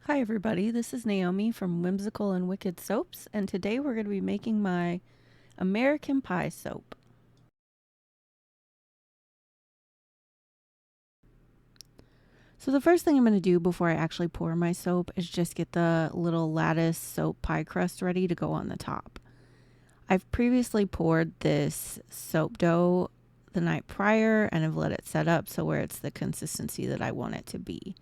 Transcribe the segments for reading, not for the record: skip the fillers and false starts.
Hi everybody, this is Naomi from Whimsical and Wicked Soaps, and today we're going to be making my American Pie soap. So the first thing I'm going to do before I actually pour my soap is just get the little lattice soap pie crust ready to go on the top. I've previously poured this soap dough the night prior and have let it set up so where it's the consistency that I want it to be.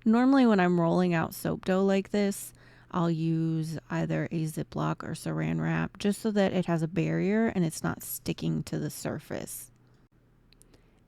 Normally when I'm rolling out soap dough like this, I'll use either a Ziploc or saran wrap just so that it has a barrier and it's not sticking to the surface.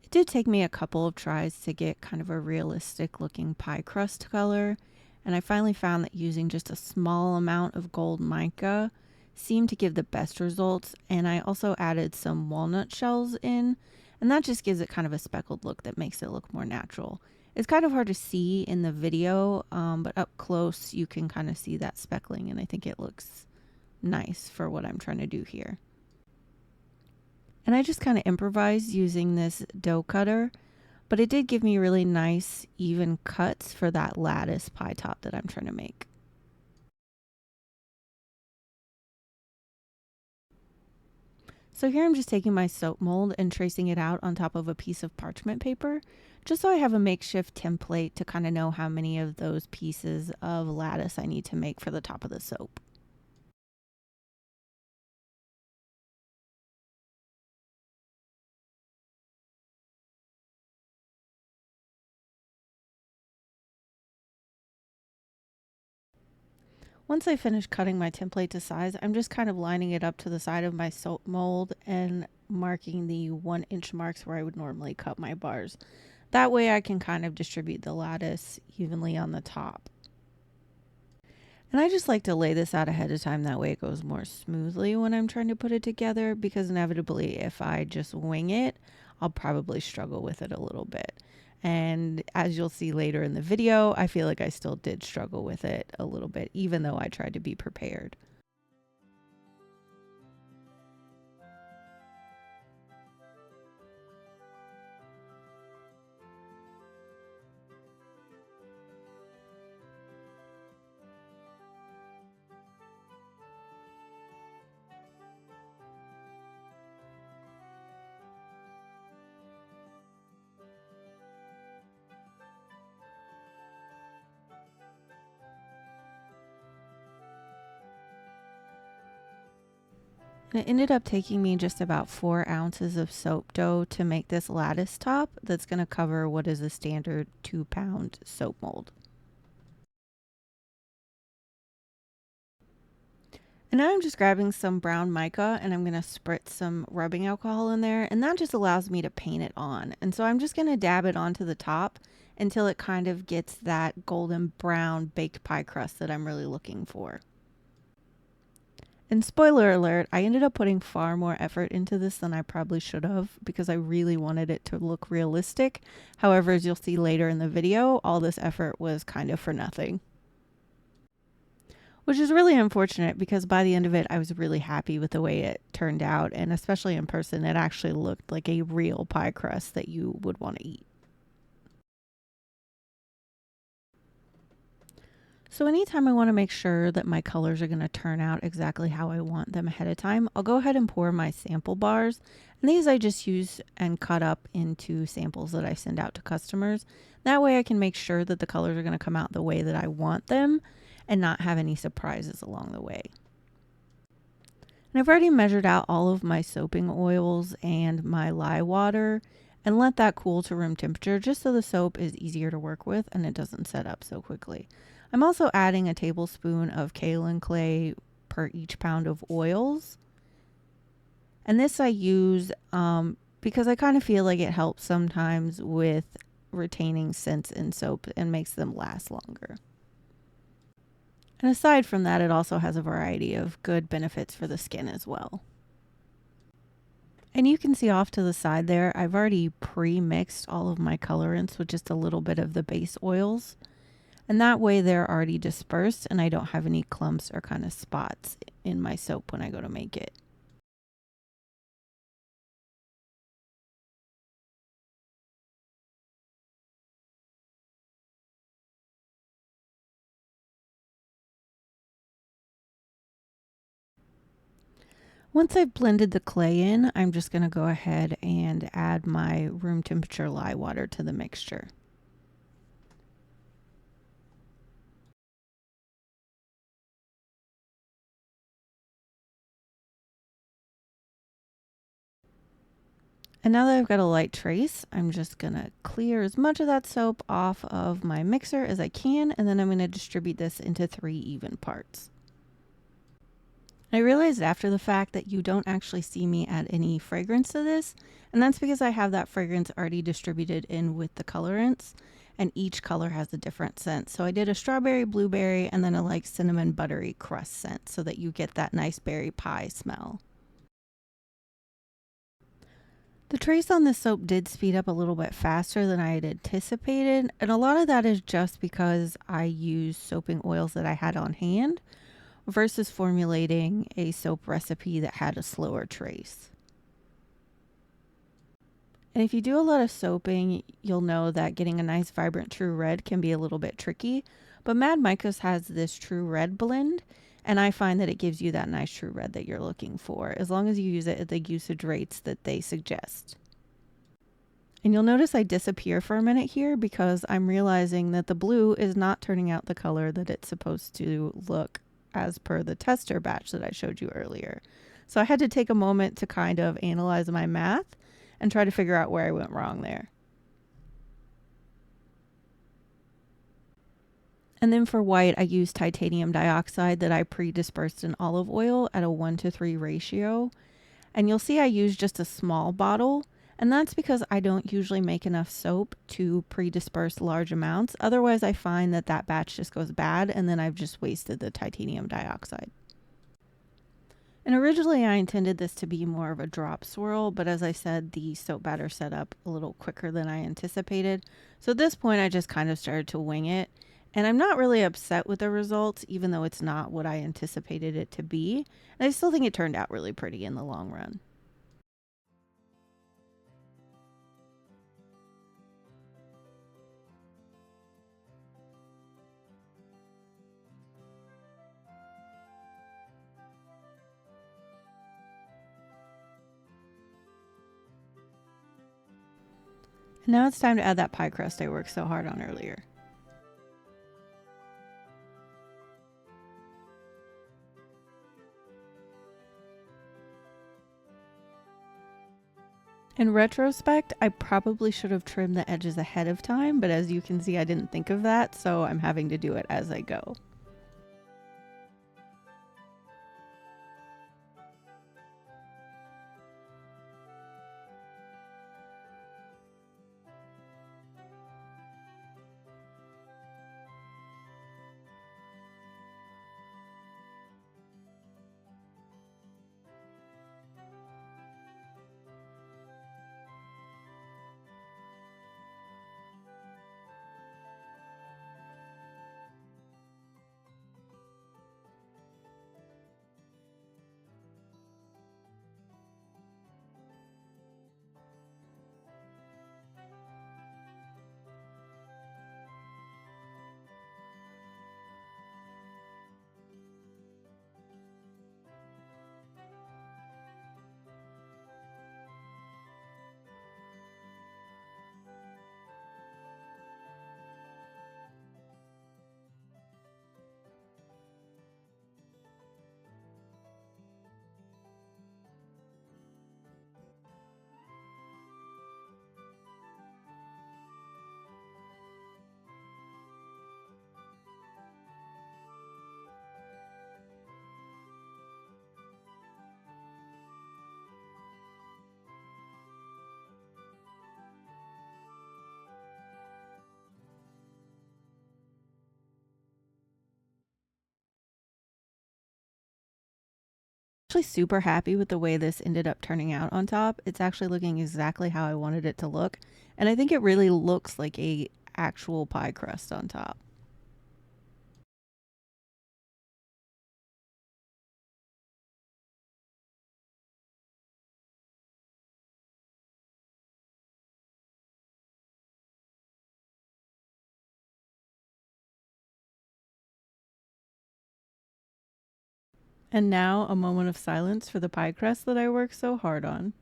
It did take me a couple of tries to get kind of a realistic looking pie crust color, and I finally found that using just a small amount of gold mica seemed to give the best results, and I also added some walnut shells in, and that just gives it kind of a speckled look that makes it look more natural. It's kind of hard to see in the video, but up close you can kind of see that speckling, and I think it looks nice for what I'm trying to do here. And I just kind of improvised using this dough cutter, but it did give me really nice even cuts for that lattice pie top that I'm trying to make. So here I'm just taking my soap mold and tracing it out on top of a piece of parchment paper, just so I have a makeshift template to kind of know how many of those pieces of lattice I need to make for the top of the soap. Once I finish cutting my template to size, I'm just kind of lining it up to the side of my soap mold and marking the 1 inch marks where I would normally cut my bars. That way I can kind of distribute the lattice evenly on the top. And I just like to lay this out ahead of time, that way it goes more smoothly when I'm trying to put it together, because inevitably if I just wing it, I'll probably struggle with it a little bit. And as you'll see later in the video, I feel like I still did struggle with it a little bit, even though I tried to be prepared. And it ended up taking me just about 4 ounces of soap dough to make this lattice top that's going to cover what is a standard 2 pound soap mold. And now I'm just grabbing some brown mica and I'm going to spritz some rubbing alcohol in there, and that just allows me to paint it on. And so I'm just going to dab it onto the top until it kind of gets that golden brown baked pie crust that I'm really looking for. And spoiler alert, I ended up putting far more effort into this than I probably should have because I really wanted it to look realistic. However, as you'll see later in the video, all this effort was kind of for nothing. Which is really unfortunate because by the end of it, I was really happy with the way it turned out. And especially in person, it actually looked like a real pie crust that you would want to eat. So anytime I want to make sure that my colors are going to turn out exactly how I want them ahead of time, I'll go ahead and pour my sample bars. And these I just use and cut up into samples that I send out to customers. That way I can make sure that the colors are going to come out the way that I want them and not have any surprises along the way. And I've already measured out all of my soaping oils and my lye water and let that cool to room temperature just so the soap is easier to work with and it doesn't set up so quickly. I'm also adding a tablespoon of kaolin clay per each pound of oils. And this I use because I kind of feel like it helps sometimes with retaining scents in soap and makes them last longer. And aside from that, it also has a variety of good benefits for the skin as well. And you can see off to the side there, I've already pre-mixed all of my colorants with just a little bit of the base oils. And that way they're already dispersed and I don't have any clumps or kind of spots in my soap when I go to make it. Once I've blended the clay in, I'm just going to go ahead and add my room temperature lye water to the mixture. And now that I've got a light trace, I'm just going to clear as much of that soap off of my mixer as I can, and then I'm going to distribute this into 3 even parts. I realized after the fact that you don't actually see me add any fragrance to this, and that's because I have that fragrance already distributed in with the colorants, and each color has a different scent. So I did a strawberry, blueberry, and then a like cinnamon buttery crust scent so that you get that nice berry pie smell. The trace on this soap did speed up a little bit faster than I had anticipated, and a lot of that is just because I used soaping oils that I had on hand versus formulating a soap recipe that had a slower trace. And if you do a lot of soaping, you'll know that getting a nice vibrant true red can be a little bit tricky, but Mad Micos has this true red blend, and I find that it gives you that nice true red that you're looking for, as long as you use it at the usage rates that they suggest. And you'll notice I disappear for a minute here because I'm realizing that the blue is not turning out the color that it's supposed to look as per the tester batch that I showed you earlier. So I had to take a moment to kind of analyze my math and try to figure out where I went wrong there. And then for white, I used titanium dioxide that I pre-dispersed in olive oil at a 1:3 ratio. And you'll see I used just a small bottle, and that's because I don't usually make enough soap to pre-disperse large amounts. Otherwise, I find that that batch just goes bad, and then I've just wasted the titanium dioxide. And originally I intended this to be more of a drop swirl, but as I said, the soap batter set up a little quicker than I anticipated. So at this point, I just kind of started to wing it. And I'm not really upset with the results, even though it's not what I anticipated it to be. And I still think it turned out really pretty in the long run. And now it's time to add that pie crust I worked so hard on earlier. In retrospect, I probably should have trimmed the edges ahead of time, but as you can see, I didn't think of that, so I'm having to do it as I go. Actually super happy with the way this ended up turning out on top. It's actually looking exactly how I wanted it to look, and I think it really looks like a actual pie crust on top. And now a moment of silence for the pie crust that I worked so hard on.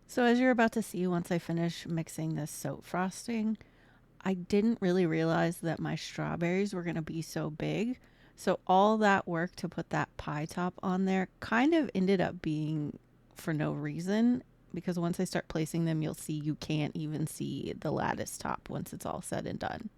So as you're about to see once I finish mixing this soap frosting, I didn't really realize that my strawberries were going to be so big. So all that work to put that pie top on there kind of ended up being for no reason, because once I start placing them, you'll see you can't even see the lattice top once it's all said and done.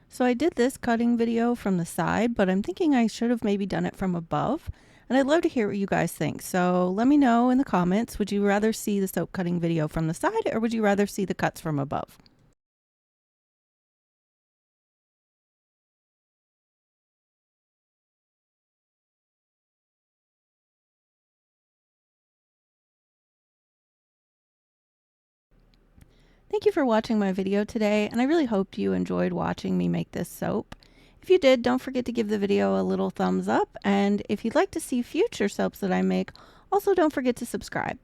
So I did this cutting video from the side, but I'm thinking I should have maybe done it from above. And I'd love to hear what you guys think. So let me know in the comments, would you rather see the soap cutting video from the side, or would you rather see the cuts from above? Thank you for watching my video today, and I really hope you enjoyed watching me make this soap. If you did, don't forget to give the video a little thumbs up, and if you'd like to see future soaps that I make, also don't forget to subscribe.